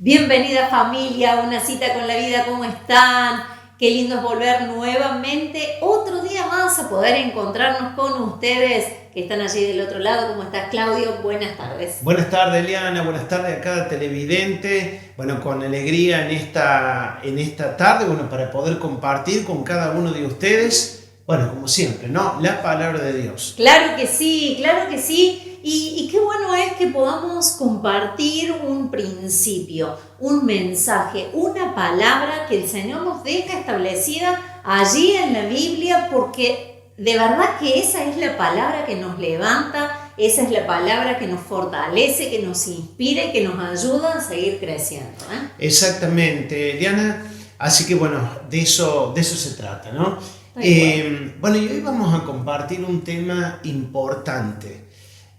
Bienvenida familia a una cita con la vida, ¿cómo están? Qué lindo es volver nuevamente otro día más a poder encontrarnos con ustedes que están allí del otro lado. ¿Cómo estás, Claudio? Buenas tardes. Buenas tardes, Eliana, buenas tardes a cada televidente. Bueno, con alegría en esta tarde, para poder compartir con cada uno de ustedes, como siempre, ¿no? La palabra de Dios. Claro que sí, claro que sí. Y qué bueno es que podamos compartir un principio, un mensaje, una palabra que el Señor nos deja establecida allí en la Biblia, porque de verdad que esa es la palabra que nos levanta, esa es la palabra que nos fortalece, que nos inspira y que nos ayuda a seguir creciendo, ¿eh? Exactamente, Eliana. Así que de eso se trata, ¿no? Y hoy vamos a compartir un tema importante.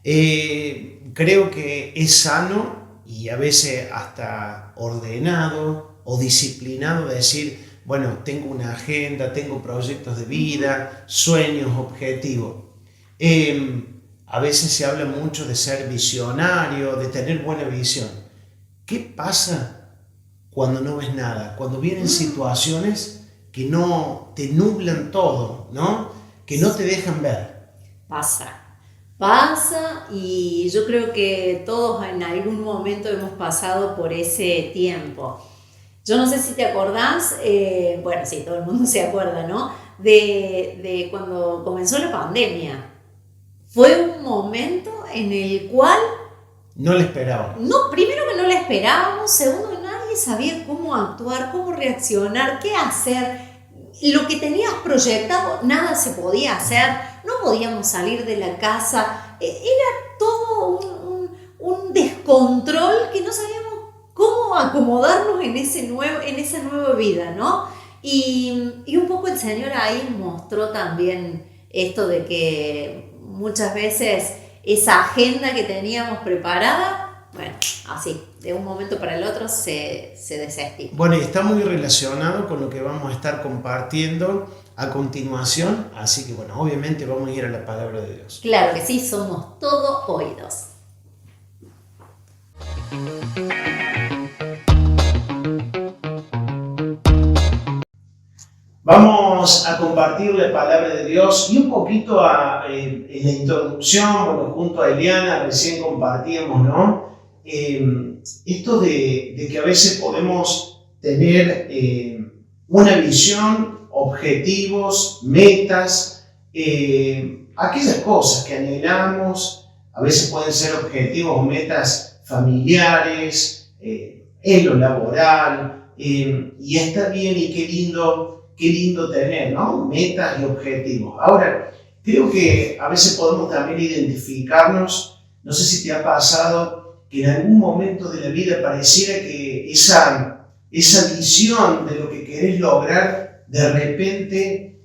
Creo que es sano y a veces hasta ordenado o disciplinado decir, tengo una agenda, tengo proyectos de vida, sueños, objetivos. A veces se habla mucho de ser visionario, de tener buena visión. ¿Qué pasa cuando no ves nada? Cuando vienen situaciones que no te nublan todo, ¿no? Que no te dejan ver. Pasa y yo creo que todos en algún momento hemos pasado por ese tiempo. Yo no sé si te acordás, sí, todo el mundo se acuerda, ¿no? De cuando comenzó la pandemia. Fue un momento en el cual... No lo esperábamos. No, primero que no lo esperábamos, segundo nadie sabía cómo actuar, cómo reaccionar, qué hacer. Lo que tenías proyectado, nada se podía hacer, no podíamos salir de la casa, era todo un descontrol que no sabíamos cómo acomodarnos en esa nueva vida, ¿no? Y un poco el Señor ahí mostró también esto de que muchas veces esa agenda que teníamos preparada, así, de un momento para el otro se desestima. Y está muy relacionado con lo que vamos a estar compartiendo a continuación, así que obviamente vamos a ir a la palabra de Dios. Claro que sí, somos todo oídos. Vamos a compartir la palabra de Dios y un poquito en la introducción, junto a Eliana recién compartíamos, ¿no? Esto de que a veces podemos tener una visión, objetivos, metas, aquellas cosas que anhelamos, a veces pueden ser objetivos o metas familiares, en lo laboral, y está bien y qué lindo tener, ¿no? Metas y objetivos. Ahora, creo que a veces podemos también identificarnos, no sé si te ha pasado, que en algún momento de la vida pareciera que esa visión de lo que querés lograr, de repente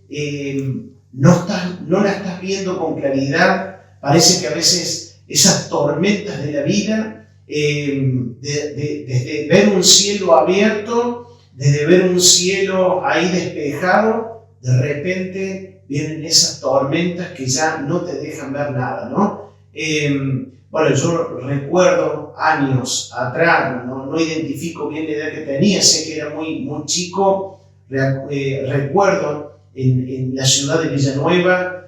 no la estás viendo con claridad. Parece que a veces esas tormentas de la vida, desde ver un cielo abierto, desde ver un cielo ahí despejado, de repente vienen esas tormentas que ya no te dejan ver nada, ¿no? Yo recuerdo años atrás, no identifico bien la edad que tenía, sé que era muy, muy chico. Recuerdo en la ciudad de Villanueva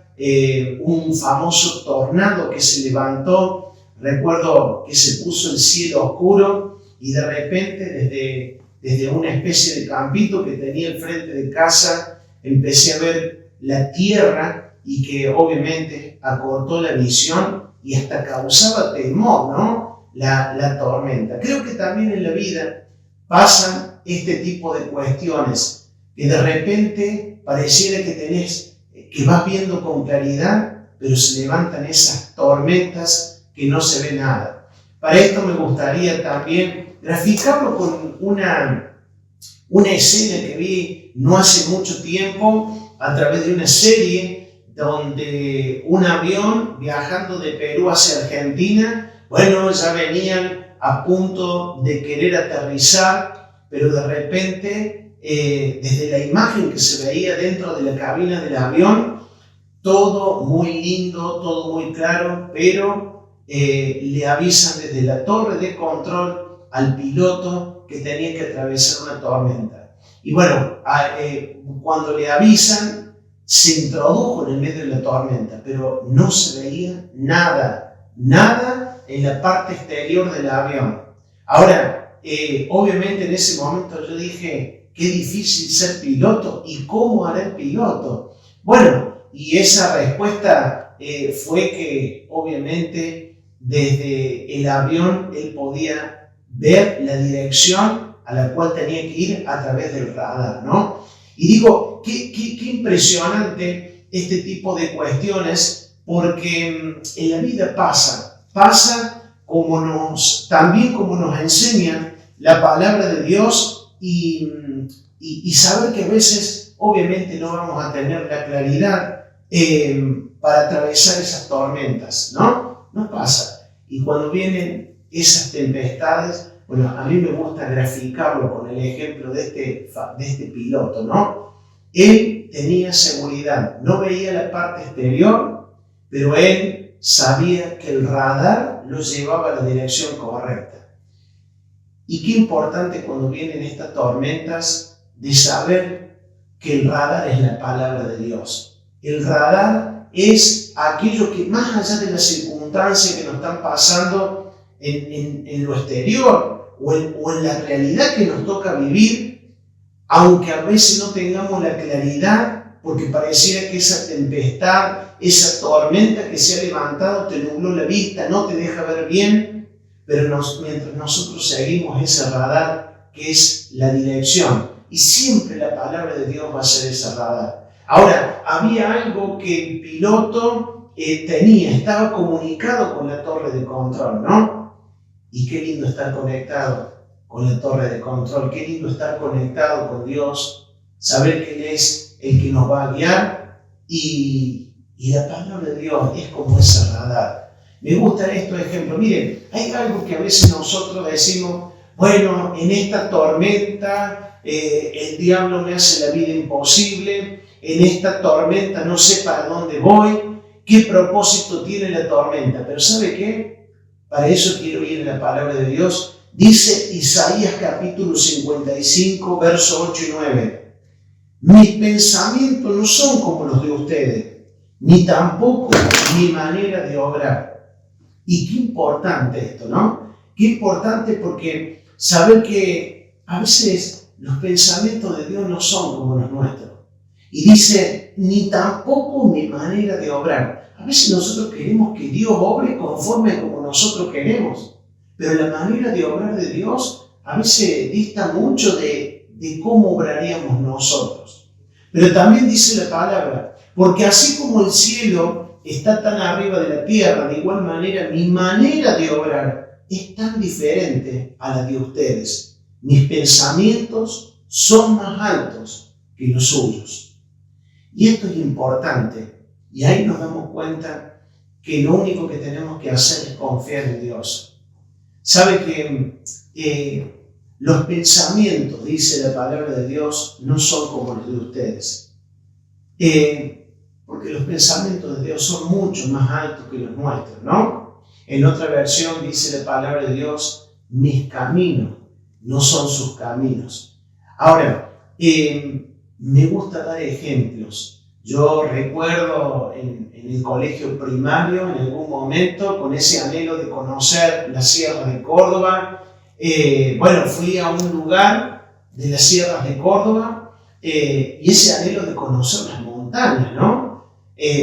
un famoso tornado que se levantó. Recuerdo que se puso el cielo oscuro y de repente desde una especie de campito que tenía al frente de casa empecé a ver la tierra y que obviamente acortó la visión y hasta causaba temor, ¿no? La tormenta. Creo que también en la vida pasan este tipo de cuestiones, que de repente pareciera que vas viendo con claridad, pero se levantan esas tormentas que no se ve nada. Para esto me gustaría también graficarlo con una escena que vi no hace mucho tiempo a través de una serie donde un avión viajando de Perú hacia Argentina, ya venían a punto de querer aterrizar, pero de repente, desde la imagen que se veía dentro de la cabina del avión, todo muy lindo, todo muy claro, pero le avisan desde la torre de control al piloto que tenía que atravesar una tormenta. Y bueno, cuando le avisan, se introdujo en el medio de la tormenta, pero no se veía nada en la parte exterior del avión. Ahora, obviamente en ese momento yo dije, qué difícil ser piloto, ¿y cómo hará el piloto? Bueno, y esa respuesta fue que obviamente desde el avión él podía ver la dirección a la cual tenía que ir a través del radar, ¿no? Y digo, qué impresionante este tipo de cuestiones, porque en la vida pasa también como nos enseña la palabra de Dios y saber que a veces obviamente no vamos a tener la claridad para atravesar esas tormentas, ¿no? Nos pasa. Y cuando vienen esas tempestades, bueno, a mí me gusta graficarlo con el ejemplo de este piloto, ¿no? Él tenía seguridad, no veía la parte exterior, pero él sabía que el radar lo llevaba a la dirección correcta. Y qué importante cuando vienen estas tormentas de saber que el radar es la palabra de Dios. El radar es aquello que más allá de las circunstancias que nos están pasando en lo exterior o en la realidad que nos toca vivir, aunque a veces no tengamos la claridad, porque pareciera que esa tempestad, esa tormenta que se ha levantado te nubló la vista, no te deja ver bien, pero mientras nosotros seguimos ese radar que es la dirección, y siempre la palabra de Dios va a ser ese radar. Ahora, había algo que el piloto estaba comunicado con la torre de control, ¿no? Y qué lindo estar conectado con la torre de control, qué lindo estar conectado con Dios, saber que Él es el que nos va a guiar y la palabra de Dios es como ese radar. Me gustan estos ejemplos. Miren, hay algo que a veces nosotros decimos, bueno, en esta tormenta el diablo me hace la vida imposible, en esta tormenta no sé para dónde voy, qué propósito tiene la tormenta. Pero ¿sabe qué? Para eso quiero ir a la palabra de Dios. Dice Isaías capítulo 55, verso 8 y 9. Mis pensamientos no son como los de ustedes, ni tampoco mi manera de obrar. Y qué importante esto, ¿no? Qué importante porque saber que a veces los pensamientos de Dios no son como los nuestros. Y dice, ni tampoco mi manera de obrar. A veces nosotros queremos que Dios obre conforme como nosotros queremos. Pero la manera de obrar de Dios a veces dista mucho de cómo obraríamos nosotros. Pero también dice la palabra, porque así como el cielo está tan arriba de la tierra, de igual manera mi manera de obrar es tan diferente a la de ustedes. Mis pensamientos son más altos que los suyos. Y esto es importante. Y ahí nos damos cuenta que lo único que tenemos que hacer es confiar en Dios. Sabe que los pensamientos, dice la palabra de Dios, no son como los de ustedes. Porque los pensamientos de Dios son mucho más altos que los nuestros, ¿no? En otra versión dice la palabra de Dios, mis caminos no son sus caminos. Ahora, me gusta dar ejemplos. Yo recuerdo en el colegio primario, en algún momento, con ese anhelo de conocer las sierras de Córdoba, fui a un lugar de las sierras de Córdoba y ese anhelo de conocer las montañas, ¿no?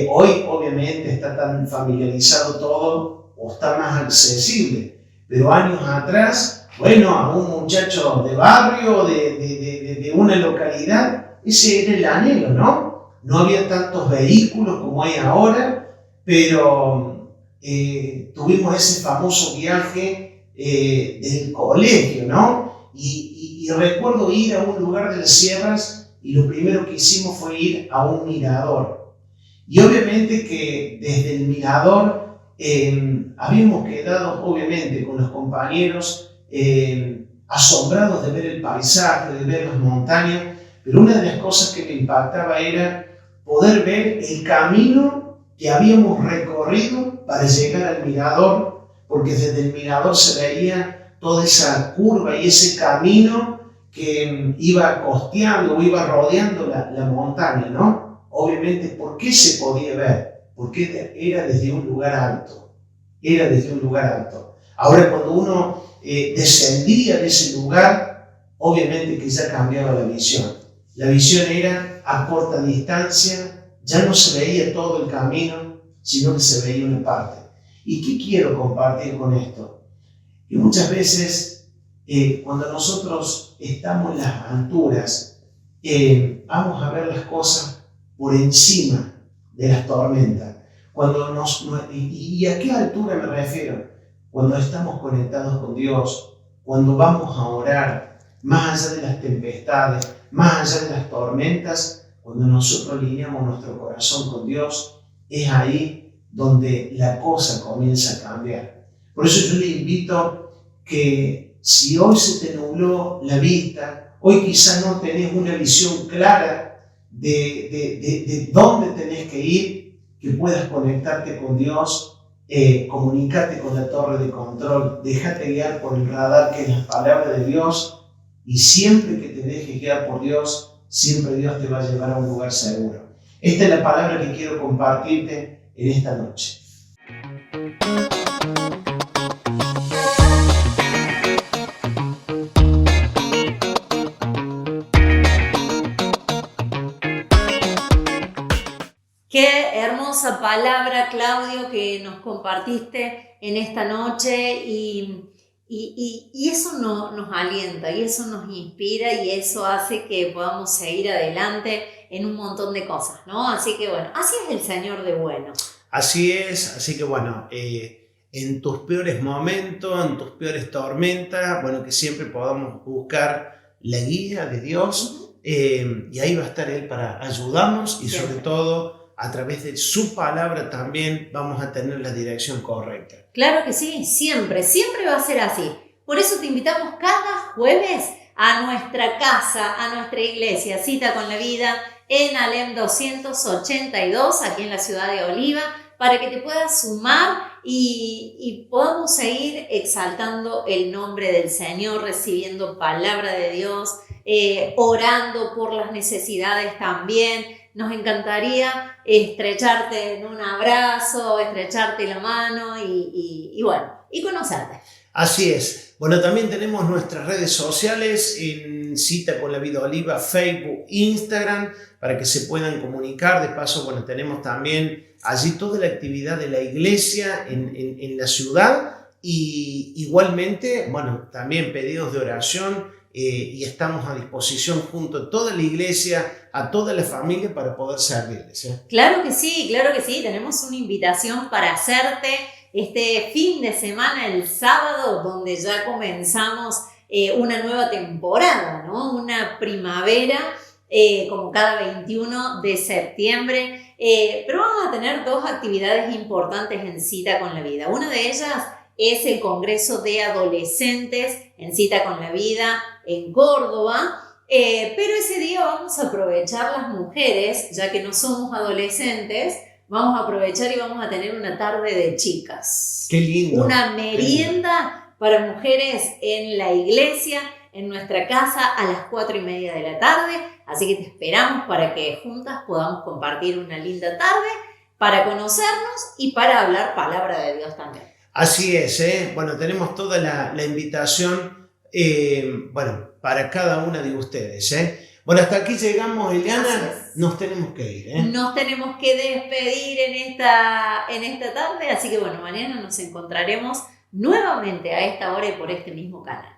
Hoy obviamente está tan familiarizado todo o está más accesible, pero años atrás, a un muchacho de barrio, de una localidad, ese era el anhelo, ¿no? No había tantos vehículos como hay ahora, pero tuvimos ese famoso viaje del colegio, ¿no? Y recuerdo ir a un lugar de las sierras y lo primero que hicimos fue ir a un mirador. Y obviamente que desde el mirador habíamos quedado, obviamente, con los compañeros asombrados de ver el paisaje, de ver las montañas, pero una de las cosas que me impactaba era poder ver el camino que habíamos recorrido para llegar al mirador, porque desde el mirador se veía toda esa curva y ese camino que iba costeando o iba rodeando la montaña, ¿no? Obviamente, ¿por qué se podía ver? Porque era desde un lugar alto. Era desde un lugar alto. Ahora, cuando uno descendía de ese lugar, obviamente que ya cambiaba la visión. La visión era a corta distancia, ya no se veía todo el camino, sino que se veía una parte. ¿Y qué quiero compartir con esto? Que muchas veces, cuando nosotros estamos en las alturas, vamos a ver las cosas por encima de las tormentas. ¿Y a qué altura me refiero? Cuando estamos conectados con Dios, cuando vamos a orar, más allá de las tempestades, más allá de las tormentas, cuando nosotros alineamos nuestro corazón con Dios, es ahí donde la cosa comienza a cambiar. Por eso yo le invito que si hoy se te nubló la vista, hoy quizá no tenés una visión clara de dónde tenés que ir, que puedas conectarte con Dios, comunicarte con la torre de control, déjate guiar por el radar que es la palabra de Dios, y siempre que te dejes guiar por Dios, siempre Dios te va a llevar a un lugar seguro. Esta es la palabra que quiero compartirte en esta noche. Qué hermosa palabra, Claudio, que nos compartiste en esta noche y eso nos alienta y eso nos inspira y eso hace que podamos seguir adelante en un montón de cosas, ¿no? Así que bueno, así es el Señor de bueno. Así es, así que bueno, en tus peores momentos, en tus peores tormentas, bueno, que siempre podamos buscar la guía de Dios, y ahí va a estar Él para ayudarnos y sobre todo a través de su palabra también vamos a tener la dirección correcta. Claro que sí, siempre va a ser así. Por eso te invitamos cada jueves a nuestra casa, a nuestra iglesia, Cita con la Vida, en Alem 282, aquí en la ciudad de Oliva, para que te puedas sumar y podamos seguir exaltando el nombre del Señor, recibiendo palabra de Dios, orando por las necesidades también. Nos encantaría estrecharte en un abrazo, estrecharte la mano y conocerte. Así es. Bueno, también tenemos nuestras redes sociales en Cita con la Vida Oliva, Facebook, Instagram, para que se puedan comunicar. De paso, bueno, tenemos también allí toda la actividad de la iglesia en la ciudad y igualmente, bueno, también pedidos de oración. Y estamos a disposición junto a toda la iglesia, a toda la familia para poder servirles. Claro que sí, tenemos una invitación para hacerte este fin de semana, el sábado, donde ya comenzamos una nueva temporada, ¿no? Una primavera, como cada 21 de septiembre, pero vamos a tener dos actividades importantes en Cita con la Vida. Una de ellas es el Congreso de Adolescentes en Cita con la Vida en Córdoba, pero ese día vamos a aprovechar las mujeres, ya que no somos adolescentes, vamos a aprovechar y vamos a tener una tarde de chicas. ¡Qué lindo! Una merienda para mujeres en la iglesia, en nuestra casa, a las 4:30 de la tarde, así que te esperamos para que juntas podamos compartir una linda tarde, para conocernos y para hablar palabra de Dios también. Así es, bueno, tenemos toda la invitación, para cada una de ustedes, Bueno, hasta aquí llegamos, Eliana, nos tenemos que ir, Nos tenemos que despedir en esta tarde, así que bueno, mañana nos encontraremos nuevamente a esta hora y por este mismo canal.